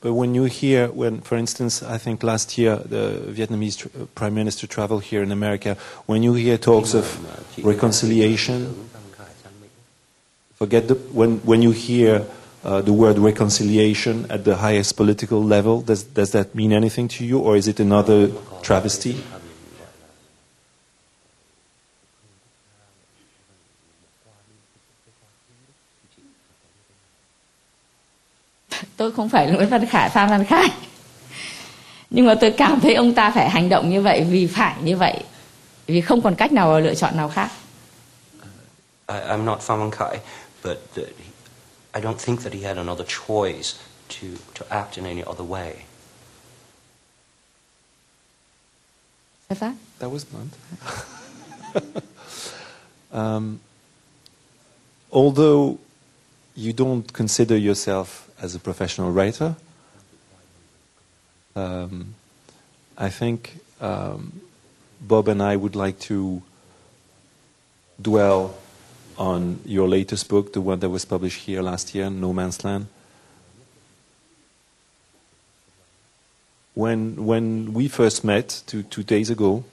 But when you hear, for instance, I think last year the Vietnamese Prime Minister traveled here in America, when you hear talks of reconciliation, when you hear the word reconciliation at the highest political level, does that mean anything to you, or is it another travesty? Tôi không phải là Nguyễn Văn Khải, Phan Văn Khải. Nhưng mà tôi cảm thấy ông ta phải hành động như vậy vì phải như vậy. Vì không còn cách nào lựa chọn nào khác. I'm not Phan Văn Khải, but I don't think that he had another choice to act in any other way. Is that? That was blunt. Although you don't consider yourself as a professional writer, I think Bob and I would like to dwell on your latest book, the one that was published here last year, No Man's Land. When we first met 2 days ago,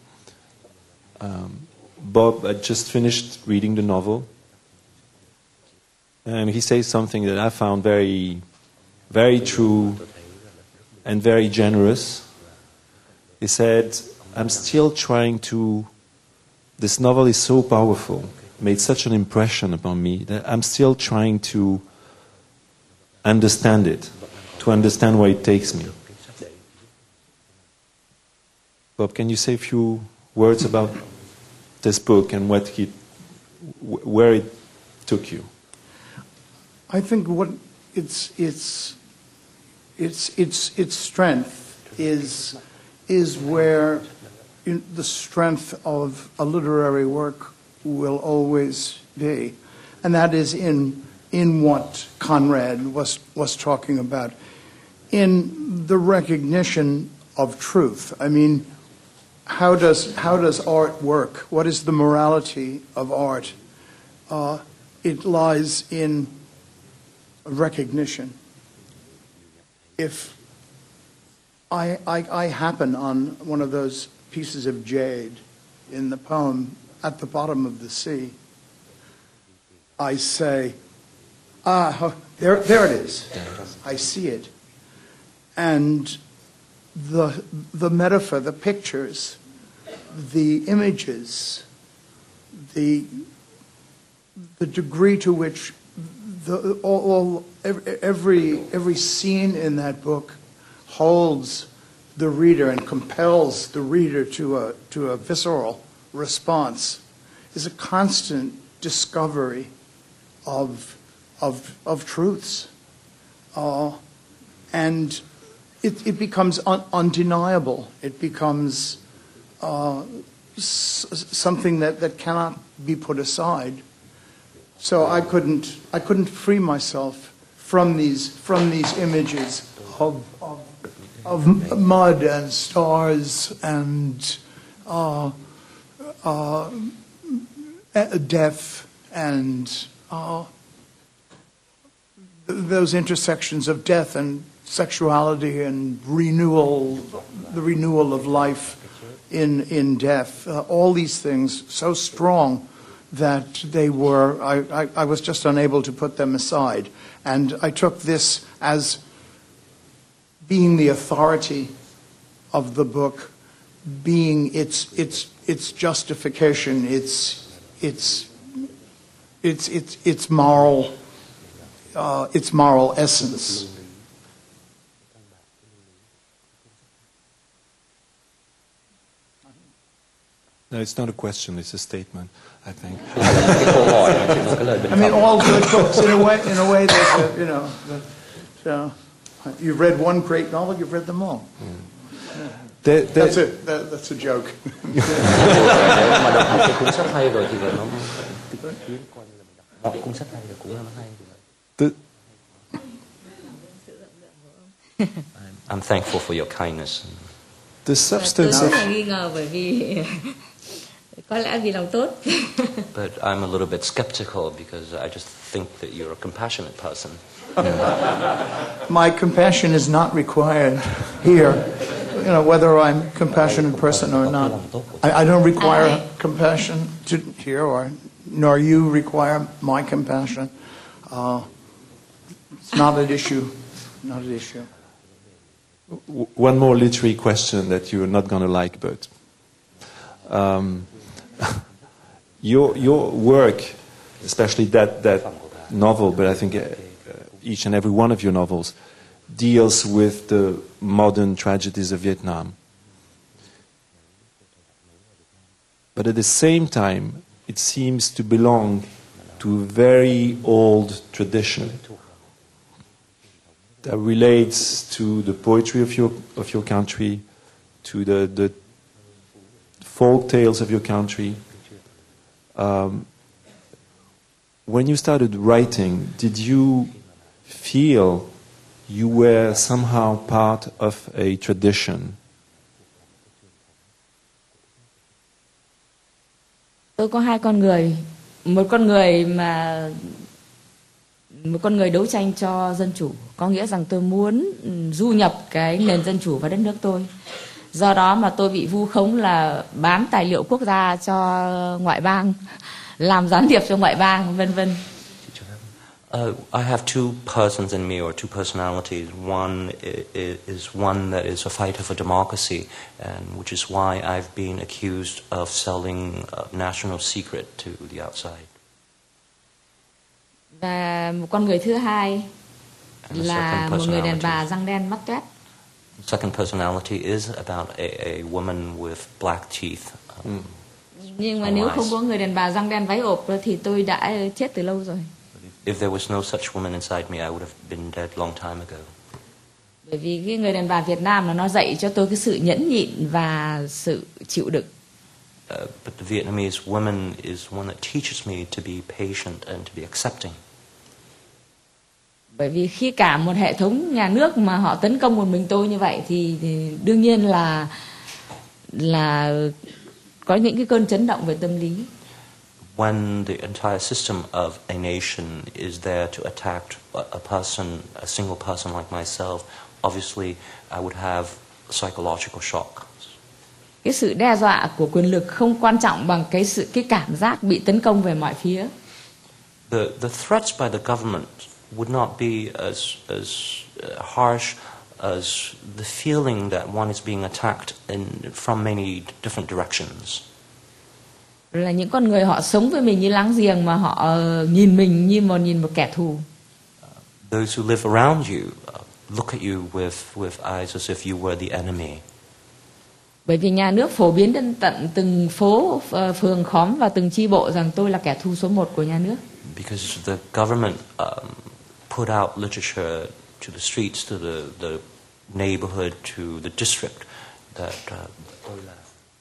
Bob had just finished reading the novel, and he says something that I found very, very true and very generous. He said, I'm still trying to... This novel is so powerful, made such an impression upon me, that I'm still trying to understand it, to understand where it takes me. Bob, can you say a few words about this book and where it took you? I think what its strength is where the strength of a literary work will always be, and that is in what Conrad was talking about, in the recognition of truth. I mean, how does art work? What is the morality of art? It lies in recognition. If I happen on one of those pieces of jade in the poem at the bottom of the sea, I say, there it is. I see it. And the metaphor, the pictures, the images, the degree to which every scene in that book holds the reader and compels the reader to a visceral response is a constant discovery of truths, and it becomes undeniable. It becomes something that cannot be put aside. So I couldn't free myself from these images of mud and stars and death and those intersections of death and sexuality and the renewal of life in death. All these things so strong that they were, I was just unable to put them aside. And I took this as being the authority of the book, being its justification, its moral essence. No, it's not a question, it's a statement, I think. I mean, all good books, in a way, you've read one great novel, you've read them all. That's it. That's a joke. I'm thankful for your kindness. The substance Tôi rất là nghi ngờ bởi vì Có lẽ vì lòng tốt. But I'm a little bit skeptical because I just think that you're a compassionate person. My compassion is not required here, whether I'm a compassionate person or not. I don't require compassion here, nor you require my compassion. It's not an issue. Not an issue. One more literary question that you're not going to like, but your work, especially that novel, but I think each and every one of your novels deals with the modern tragedies of Vietnam. But at the same time, it seems to belong to a very old tradition that relates to the poetry of your country, to the folk tales of your country. When you started writing, did you feel you were somehow part of a tradition? Tôi có hai con người, một con người đấu tranh cho dân chủ, có nghĩa rằng tôi muốn du nhập cái nền dân chủ vào đất nước tôi. Do đó mà tôi bị vu khống là bán tài liệu quốc gia cho ngoại bang, làm gián điệp cho ngoại bang, vân vân. I have two persons in me, or two personalities. One is one that is a fighter for democracy, and which is why I've been accused of selling a national secret to the outside. Và một con người thứ hai là một người đàn bà răng đen mắt toét. Second personality is about a woman with black teeth. Nhưng mà nếu không có người đàn bà răng đen váy ộp thì tôi đã chết từ lâu rồi. If there was no such woman inside me, I would have been dead long time ago. Bởi vì cái người đàn bà Việt Nam là nó dạy cho tôi cái sự nhẫn nhịn và sự chịu đựng. But the Vietnamese woman is one that teaches me to be patient and to be accepting. Bởi vì khi cả một hệ thống nhà nước mà họ tấn công một mình tôi như vậy thì đương nhiên là có những cái cơn chấn động về tâm lý. When the entire system of a nation is there to attack a single person like myself, obviously I would have psychological shock. Cái sự đe dọa của quyền lực không quan trọng bằng cái cảm giác bị tấn công về mọi phía. The threats by the government would not be as harsh as the feeling that one is being attacked from many different directions. Là những con người họ sống với mình như láng giềng mà họ nhìn mình như nhìn một kẻ thù. Those who live around you look at you with eyes as if you were the enemy. Bởi vì nhà nước phổ biến đến tận từng phố, phường, khóm và từng chi bộ rằng tôi là kẻ thù số 1 của nhà nước. Because the government put out literature to the streets, to the neighborhood, to the district that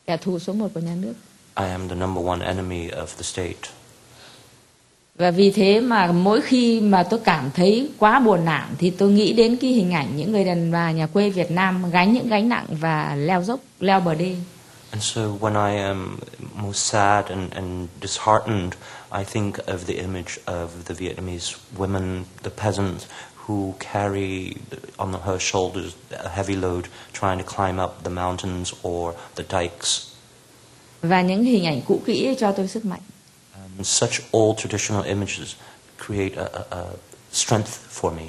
kẻ thù số 1 của nhà nước. I am the number one enemy of the state. Và vì thế mà mỗi khi mà tôi cảm thấy quá buồn nản thì tôi nghĩ đến cái hình ảnh những người đàn bà nhà quê Việt Nam gánh những gánh nặng và leo dốc, leo bờ đê. And so when I am most sad and disheartened, I think of the image of the Vietnamese women, the peasants, who carry on her shoulders a heavy load trying to climb up the mountains or the dikes. Và những hình ảnh cũ kỹ cho tôi sức mạnh. Such old traditional images create a strength for me.